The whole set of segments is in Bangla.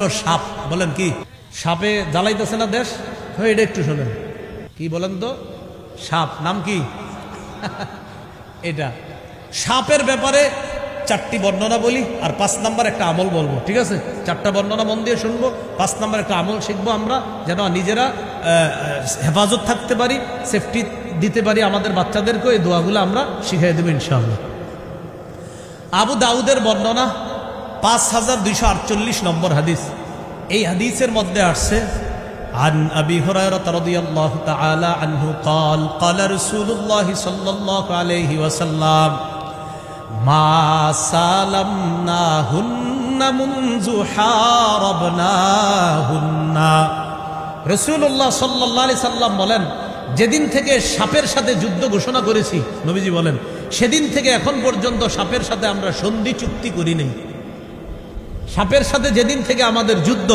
সাপ বলেন কি সাপে জ্বালাইতেছে না দেশ হয়ে এটা একটু শোনেন কি বলেন তো সাপ নাম কি এটা সাপের ব্যাপারে চারটি বর্ণনা বলি আর 5 নাম্বার একটা আমল বলবো ঠিক আছে চারটা বর্ণনা মন দিয়ে শুনবো 5 নাম্বার একটা আমল শিখবো আমরা যেন নিজেরা হেফাজত থাকতে পারি সেফটি দিতে পারি আমাদের বাচ্চাদেরকে এই দোয়াগুলো আমরা শিখিয়ে দেব ইনশাআল্লাহ আবু দাউদের বর্ণনা 5248 নম্বর হাদিস এই হাদিসের মধ্যে আসছে عن أبي هريرة رضي الله تعالى عنه قال قال رسول الله صلى الله عليه وسلم ما سالمناهن منذ حاربناهن রাসূলুল্লাহ সাল্লাল্লাহু আলাইহি সাল্লাম বলেন যেদিন থেকে সাপের সাথে যুদ্ধ ঘোষণা করেছি নবীজি বলেন সেদিন থেকে এখন পর্যন্ত সাপের সাথে আমরা সন্ধি চুক্তি করি নাই সাপের সাথে যেদিন থেকে আমাদের যুদ্ধ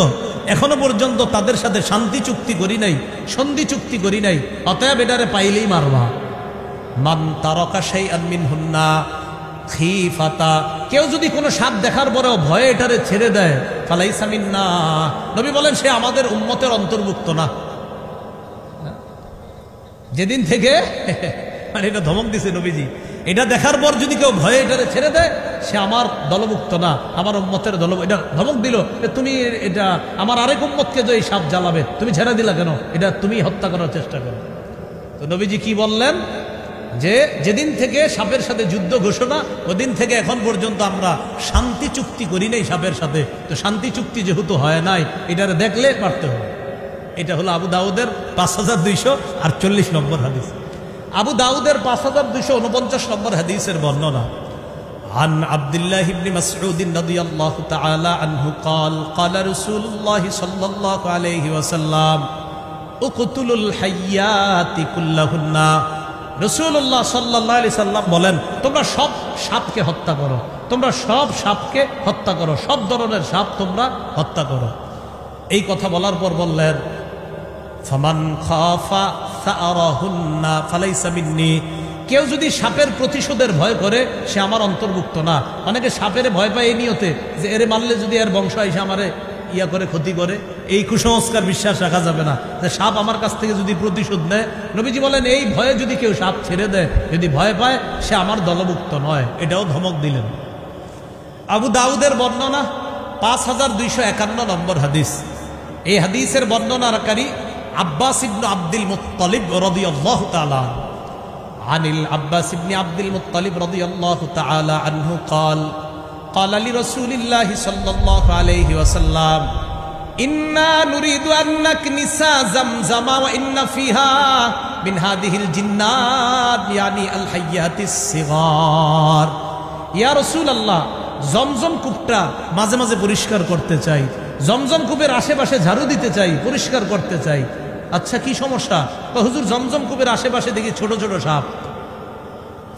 এখনো পর্যন্ত তাদের সাথে শান্তি চুক্তি করি নাই সন্ধি চুক্তি করি নাই অতএব এটারে পাইলেই মারবা মান তারাকা শাইআন মিনহুন্না খিফাতা কেউ যদি কোনো সাপ দেখার পরেও ভয়ে এটারে ছেড়ে দেয় ফালাইসা মিন্না নবী বলেন সে আমাদের উম্মতের অন্তর্ভুক্ত না যেদিন থেকে মানে এটা ধমক দিছে নবীজি এটা দেখার পর যদি কেউ ভয়ে এটারে ছেড়ে দেয় সে আমার দলভুক্ত না আমার উম্মতের দল এটা ধমক দিল তুমি এটা আমার আরেক উম্মতকে যে এই সাপ জ্বালাবে তুমি ছেড়ে দিলা কেন এটা তুমি হত্যা করার চেষ্টা করো তো নবীজি কি বললেন যে যেদিন থেকে সাপের সাথে যুদ্ধ ঘোষণা ওদিন থেকে এখন পর্যন্ত আমরা শান্তি চুক্তি করি নাই সাপের সাথে তো শান্তি চুক্তি যেহেতু হয় নাই এটারে দেখলে পারতে হবে এটা হলো আবু দাউদের 5248 নম্বর হাদিস আবু দাউদের 5249 নম্বর হাদিসের বর্ণনা عن عبد الله بن مسعود رضي الله تعالى عنه قال قال رسول الله صلى الله عليه وسلم اقتلوا الحيات كلهن রাসূলুল্লাহ সাল্লাল্লাহু আলাইহি সাল্লাম বলেন তোমরা সব সাপকে হত্যা করো তোমরা সব সাপকে হত্যা করো সব ধরনের সাপ তোমরা হত্যা করো এই কথা বলার পর বললেন ফামান খাফা সারাহুন্না ফালাইসা মিন্নি কেউ যদি সাপের প্রতিশোধের ভয় করে সে আমার অন্তর্ভুক্ত না অনেকে সাপের ভয় পায় এই নিয়তে যে এরে মারলে যদি এর বংশ এসে আমারে ইয়া করে ক্ষতি করে এই কুসংস্কার বিশ্বাস রাখা যাবে না যে সাপ আমার কাছ থেকে যদি প্রতিশোধ নেয় নবীজি বলেন এই ভয়ে যদি কেউ সাপ ছেড়ে দেয় যদি ভয় পায় সে আমার দলভুক্ত নয় এটাও ধমক দিলেন আবু দাউদের বর্ণনা 5251 নম্বর হাদিস এই হাদিসের বর্ণনাকারী আব্বাস ইবনে আব্দুল মুত্তালিব রাদিয়াল্লাহু তাআলা عن العباس بن عبد المطلب رضي الله تعالى عنه قال قال لرسول الله صلى الله عليه وسلم إنا نريد أن نكنس زمزم وإن فيها من هذه الجنات يعني الحيات الصغار يا رسول الله জমজম কূপটা মাঝে মাঝে পরিষ্কার করতে চাই জমজম কূপের আশেপাশে ঝাড়ু দিতে চাই পরিষ্কার করতে চাই আচ্ছা কি সমস্যা হুজুর জমজম কূপের আশেপাশে দেখি ছোট ছোট সাপ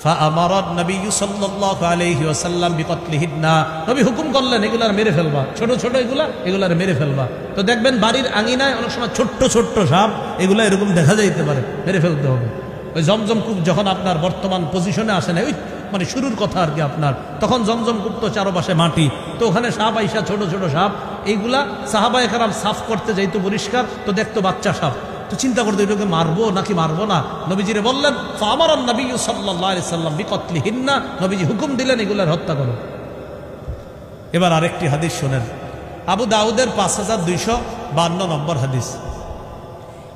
ফাআমারা নবী সাল্লাল্লাহু আলাইহি ওয়াসাল্লাম বিকতলিহিন্না নবী হুকুম করলেন এগুলার মেরে ফেলবা ছোট ছোট এগুলার মেরে ফেলবা তো দেখবেন বাড়ির আঙিনায় অনেক সময় ছোট্ট ছোট্ট সাপ এগুলা এরকম দেখা যাইতে পারে মেরে ফেলতে হবে ওই জমজম কূপ যখন আপনার বর্তমান পজিশনে আসে না ওই মানে শুরুর কথা আর কি আপনার তখন জমজম কূপ তো চারপাশে মাটি তো ওখানে সাপ আইসা ছোট ছোট সাপ এইগুলা সাহাবায়ে কেরাম সাফ করতে যাইতো পরিষ্কার তো দেখতো বাচ্চা সাপ তো চিন্তা করতো এটাকে মারবো নাকি মারবো না নবীজিরে বললেন ফামারান নবী সাল্লাল্লাহু আলাইহি সাল্লাম বিকতলিহিন্না নবীজি হুকুম দিলেন এগুলার হত্যা করো এবার আরেকটি হাদিস শুনেন আবু দাউদের 5252 নম্বর হাদিস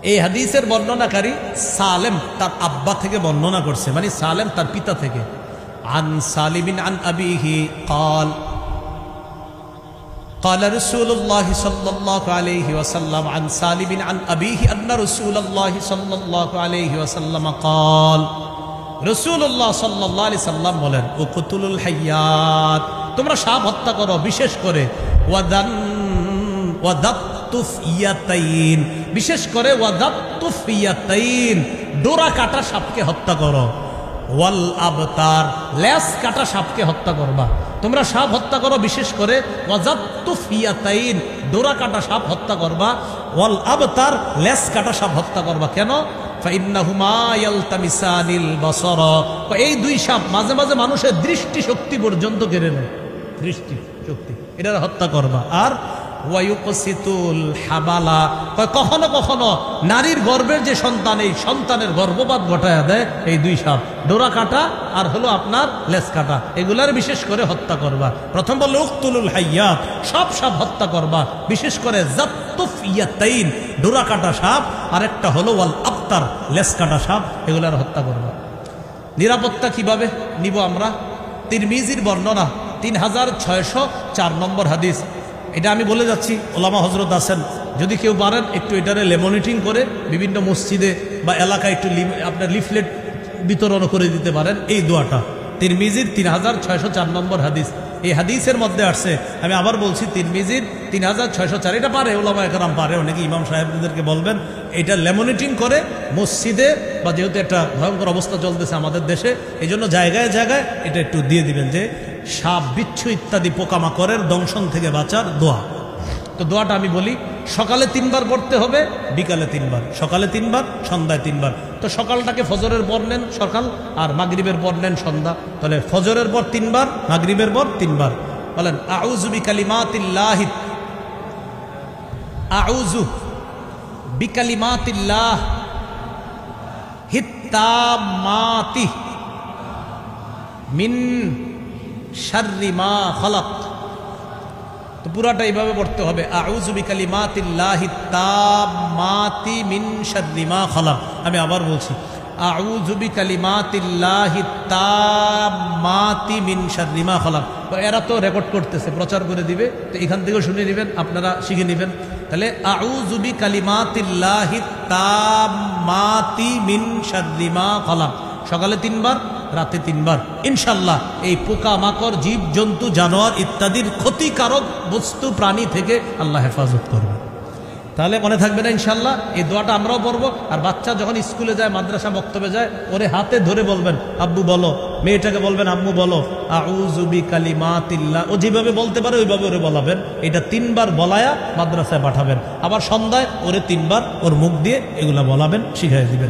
এই হাদিসের বর্ণনাকারী সালেম তার আব্বা থেকে বর্ণনা করছে মানে সালেম তার পিতা থেকে عن سالم عن أبيه قال قال رسول الله صلى الله عليه وسلم عن سالم عن أبيه أن رسول الله صلى الله عليه وسلم قال رسول الله صلى الله عليه وسلم বলেন উকতুলুল হাইয়াত তোমরা সাপ হত্যা করো বিশেষ করে ওয়াদাতুফিয়াতাইন বিশেষ করে ওয়াদাতুফিয়াতাইন ডোরা কাটা সাপকে হত্যা করো ওয়াল আবতার লেস কাটা সাপকে হত্যা করবা তোমরা সাপ হত্যা করো বিশেষ করে ওয়াজাতুফিয়াতাইন ডোরা কাটা সাপ হত্যা করবা ওয়াল আবতার লেস কাটা সাপ হত্যা করবা কেন ফাইন্নাহুমা ইয়ালতামিসানিল বাসার এই দুই সাপ মাঝে মাঝে মানুষের দৃষ্টি শক্তি পর্যন্ত কেড়ে নেয় দৃষ্টি শক্তি এটা হত্যা করবা আর ওয়ায়ুকসিতুল হাবালা, কখনো কখনো নারীর গর্ভের যে সন্তান, এই সন্তানের গর্ভপাত ঘটায়া দেয় এই দুই সাপ, ডোরা কাটা আর হলো আপনার লেজ কাটা, এগুলার বিশেষ করে হত্যা করবা। প্রথম বললো উকতুলুল হাইয়াত, সব সাপ হত্যা করবা, বিশেষ করে জাত্তুফিয়াতাইন, ডোরা কাটা সাপ, আর একটা হলো ওয়াল আবতার, লেজ কাটা সাপ, এগুলার হত্যা করবা। নিরাপত্তা কিভাবে নিব আমরা? তিরমিজির বর্ণনা 3604 নম্বর হাদিস। এটা আমি বলে যাচ্ছি, ওলামা হজরত আছেন, যদি কেউ পারেন একটু এটারে লেমনিটিং করে বিভিন্ন মসজিদে বা এলাকায় একটু আপনার লিফলেট বিতরণ করে দিতে পারেন। এই দোয়াটা তিরমিজির 3604 নম্বর হাদিস। এই হাদিসের মধ্যে আসছে, আমি আবার বলছি, তিরমিজির 3604, এটা পারে ওলামা একরাম পারে, অনেকে ইমাম সাহেবদেরকে বলবেন এটা লেমনিটিং করে মসজিদে, বা যেহেতু একটা ভয়ঙ্কর অবস্থা চলতেছে আমাদের দেশে, এই জন্য জায়গায় জায়গায় এটা একটু দিয়ে দিবেন, যে সাপ বিচ্ছু ইত্যাদি পোকামাকড়ের দংশন থেকে বাঁচার দোয়া। তো দোয়াটা আমি বলি, সকালে 3 বার পড়তে হবে, বিকালে 3 বার, সকালে 3 বার, সন্ধ্যায় 3 বার। তো সকালটাকে ফজরের পর নেন সকাল, আর মাগরিবের পর নেন সন্ধ্যা, তাহলে ফজরের পর 3 বার, মাগরিবের পর 3 বার। বলেন আউযু বিকালিমাতিল্লাহি, আউযু বিকালিমাতিল্লাহ হিত্তামাতি মিন শাররি মা খালাক। তো পুরাটা এইভাবে পড়তে হবে, আউযু বিকালিমাতিল্লাহি তাম্মাতি মিন শাররি মা খালাক। আমি আবার বলছি, আউযু বিকালিমাতিল্লাহি তাম্মাতি মিন শাররি মা খালাক। এরা তো রেকর্ড করতেছে, প্রচার করে দিবে, তো এখান থেকেও শুনে নেবেন, আপনারা শিখে নেবেন। তাহলে আউযু বিকালিমাতিল্লাহি তাম্মাতি মিন শাররি মা খালাক, সকালে 3 বার, রাতে 3 বার। ইনশাল্লাহ এই পোকা মাকড়, জীব জন্তু, জানোয়ার ইত্যাদির ক্ষতিকারক বস্তু প্রাণী থেকে আল্লাহ হেফাজত করবে। তাহলে মনে থাকবে না ইনশাল্লাহ, এই দোয়াটা আমরাও পড়বো। আর বাচ্চা যখন স্কুলে যায়, মাদ্রাসা বক্তব্যে যায়, ওরে হাতে ধরে বলবেন আব্বু বলো, মেয়েটাকে বলবেন আম্মু বলো আউযু বিকালিমাতিল্লাহ, ও যেভাবে বলতে পারে ওইভাবে ওরে বলাবেন। এটা 3 বার বলায়া মাদ্রাসায় পাঠাবেন, আবার সন্ধ্যায় ওরে 3 বার ওর মুখ দিয়ে এগুলা বলাবেন, শিখাই দিবেন।